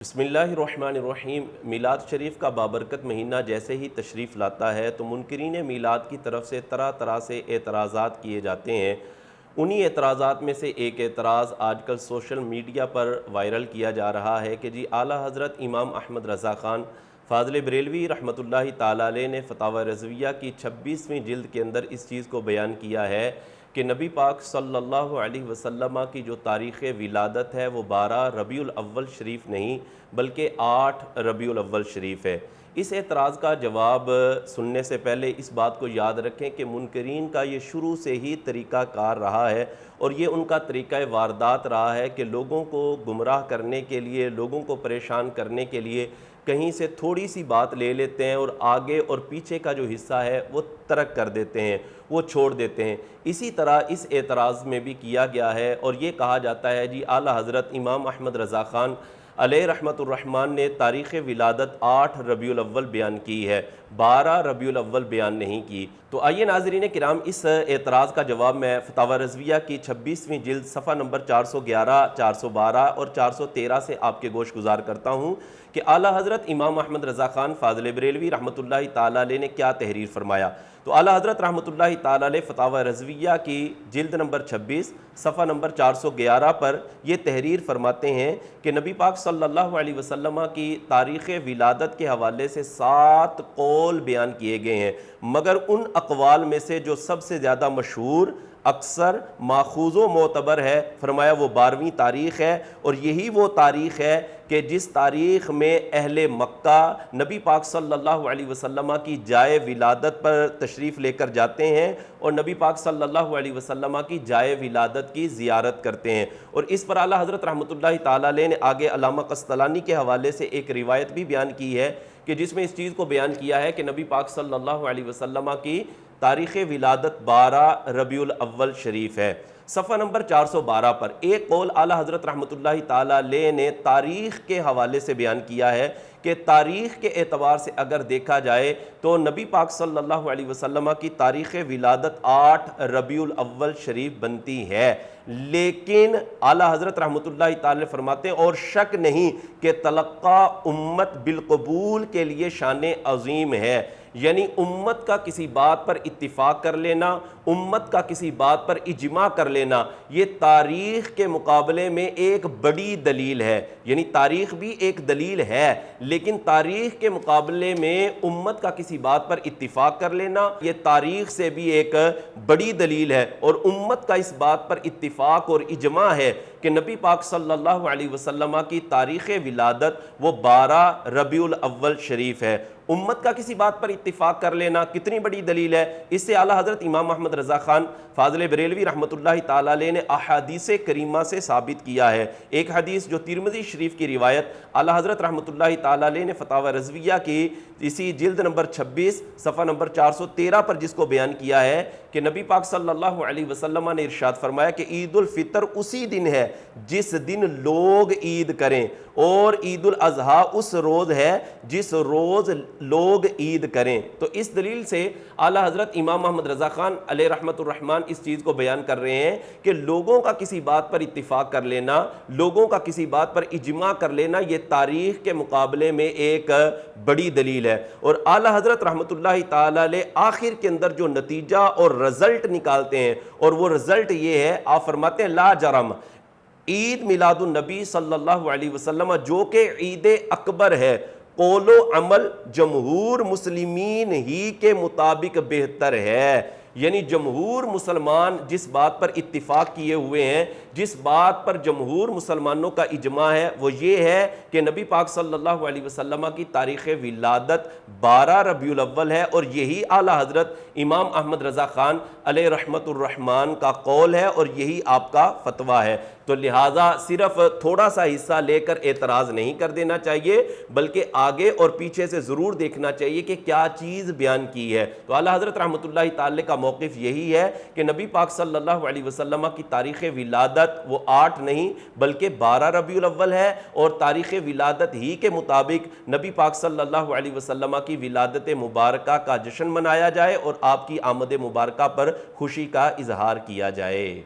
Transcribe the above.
بسم اللہ الرحمن الرحیم۔ میلاد شریف کا بابرکت مہینہ جیسے ہی تشریف لاتا ہے تو منکرین میلاد کی طرف سے طرح طرح سے اعتراضات کیے جاتے ہیں۔ انہی اعتراضات میں سے ایک اعتراض آج کل سوشل میڈیا پر وائرل کیا جا رہا ہے کہ اعلیٰ حضرت امام احمد رضا خان فاضل بریلوی رحمۃ اللہ تعالیٰ علیہ نے فتاوی رضویہ کی 26ویں جلد کے اندر اس چیز کو بیان کیا ہے کہ نبی پاک صلی اللہ علیہ وسلم کی جو تاریخ ولادت ہے وہ 12 ربیع الاول شریف نہیں بلکہ 8 ربیع الاول شریف ہے۔ اس اعتراض کا جواب سننے سے پہلے اس بات کو یاد رکھیں کہ منکرین کا یہ شروع سے ہی طریقہ کار رہا ہے اور یہ ان کا طریقہ واردات رہا ہے کہ لوگوں کو گمراہ کرنے کے لیے، لوگوں کو پریشان کرنے کے لیے کہیں سے تھوڑی سی بات لے لیتے ہیں اور آگے اور پیچھے کا جو حصہ ہے وہ ترک کر دیتے ہیں، وہ چھوڑ دیتے ہیں۔ اسی طرح اس اعتراض میں بھی کیا گیا ہے اور یہ کہا جاتا ہے اعلیٰ حضرت امام احمد رضا خان علیہ رحمۃ الرحمن نے تاریخ ولادت 8 ربیع الاول بیان کی ہے، 12 ربیع الاول بیان نہیں کی۔ تو آئیے ناظرین کرام، اس اعتراض کا جواب میں فتاوی رضویہ کی 26ویں جلد صفحہ نمبر 411، 412 اور 413 سے آپ کے گوش گزار کرتا ہوں کہ اعلیٰ حضرت امام احمد رضا خان فاضل بریلوی رحمۃ اللہ تعالیٰ علیہ نے کیا تحریر فرمایا۔ تو اعلیٰ حضرت رحمۃ اللہ تعالیٰ علیہ فتاوی رضویہ کی جلد نمبر 26 صفحہ نمبر 411 پر یہ تحریر فرماتے ہیں کہ نبی پاک صلی اللہ علیہ وسلم کی تاریخ ولادت کے حوالے سے 7 قول بیان کیے گئے ہیں، مگر ان اقوال میں سے جو سب سے زیادہ مشہور، اکثر ماخوذ و معتبر ہے، فرمایا وہ 12ویں تاریخ ہے اور یہی وہ تاریخ ہے کہ جس تاریخ میں اہل مکہ نبی پاک صلی اللہ علیہ وسلم کی جائے ولادت پر تشریف لے کر جاتے ہیں اور نبی پاک صلی اللہ علیہ وسلم کی جائے ولادت کی زیارت کرتے ہیں۔ اور اس پر اعلیٰ حضرت رحمۃ اللہ تعالیٰ علیہ نے آگے علامہ قسطلانی کے حوالے سے ایک روایت بھی بیان کی ہے کہ جس میں اس چیز کو بیان کیا ہے کہ نبی پاک صلی اللہ علیہ وسلم کی تاریخ ولادت 12 ربیع الاول شریف ہے۔ صفحہ نمبر 412 پر ایک قول اعلیٰ حضرت رحمۃ اللہ تعالیٰ علیہ نے تاریخ کے حوالے سے بیان کیا ہے کہ تاریخ کے اعتبار سے اگر دیکھا جائے تو نبی پاک صلی اللہ علیہ وسلم کی تاریخ ولادت 8 ربیع الاول شریف بنتی ہے، لیکن اعلیٰ حضرت رحمۃ اللہ تعالیٰ فرماتے ہیں اور شک نہیں کہ تلقی امت بالقبول کے لیے شان عظیم ہے، یعنی امت کا کسی بات پر اتفاق کر لینا، امت کا کسی بات پر اجماع کر لینا، یہ تاریخ کے مقابلے میں ایک بڑی دلیل ہے۔ یعنی تاریخ بھی ایک دلیل ہے لیکن تاریخ کے مقابلے میں امت کا کسی بات پر اتفاق کر لینا یہ تاریخ سے بھی ایک بڑی دلیل ہے، اور امت کا اس بات پر اتفاق اور اجماع ہے کہ نبی پاک صلی اللہ علیہ وسلم کی تاریخ ولادت وہ 12 ربیع الاول شریف ہے۔ امت کا کسی بات پر اتفاق کر لینا کتنی بڑی دلیل ہے۔ اس سے اعلیٰ حضرت امام احمد رضا خان فاضل بریلوی رحمۃ اللہ تعالیٰ علیہ نے احادیث کریمہ سے ثابت کیا ہے۔ ایک حدیث جو ترمذی شریف کی روایت اعلیٰ حضرت رحمۃ اللہ تعالیٰ علیہ نے فتاوی رضویہ کی اسی جلد نمبر 26 صفحہ نمبر 413 پر جس کو بیان کیا ہے کہ نبی پاک صلی اللہ علیہ وسلم نے ارشاد فرمایا کہ عید الفطر اسی دن ہے جس دن لوگ عید کریں، اور عید الاضحیٰ اس روز ہے جس روز لوگ عید کریں۔ تو اس دلیل سے اعلیٰ حضرت امام محمد رضا خان علیہ رحمۃ الرحمن اس چیز کو بیان کر رہے ہیں کہ لوگوں کا کسی بات پر اتفاق کر لینا، لوگوں کا کسی بات پر اجماع کر لینا یہ تاریخ کے مقابلے میں ایک بڑی دلیل ہے۔ اور اعلیٰ حضرت رحمۃ اللہ تعالیٰ علیہ آخر کے اندر جو نتیجہ اور رزلٹ نکالتے ہیں، اور وہ رزلٹ یہ ہے، آپ فرماتے ہیں لا جرم عید میلاد النبی صلی اللہ علیہ وسلم جو کہ عید اکبر ہے، قول و عمل جمہور مسلمین ہی کے مطابق بہتر ہے۔ یعنی جمہور مسلمان جس بات پر اتفاق کیے ہوئے ہیں، جس بات پر جمہور مسلمانوں کا اجماع ہے وہ یہ ہے کہ نبی پاک صلی اللہ علیہ وسلم کی تاریخ ولادت 12 ربیع الاول ہے، اور یہی اعلیٰ حضرت امام احمد رضا خان علیہ رحمۃ الرحمن کا قول ہے اور یہی آپ کا فتویٰ ہے۔ تو لہٰذا صرف تھوڑا سا حصہ لے کر اعتراض نہیں کر دینا چاہیے بلکہ آگے اور پیچھے سے ضرور دیکھنا چاہیے کہ کیا چیز بیان کی ہے۔ تو اعلیٰ حضرت رحمۃ اللہ تعالی کا موقف یہی ہے کہ نبی پاک صلی اللہ علیہ وسلم کی تاریخ ولادت وہ 8 نہیں بلکہ 12 ربیع الاول ہے، اور تاریخ ولادت ہی کے مطابق نبی پاک صلی اللہ علیہ وسلم کی ولادت مبارکہ کا جشن منایا جائے اور آپ کی آمد مبارکہ پر خوشی کا اظہار کیا جائے۔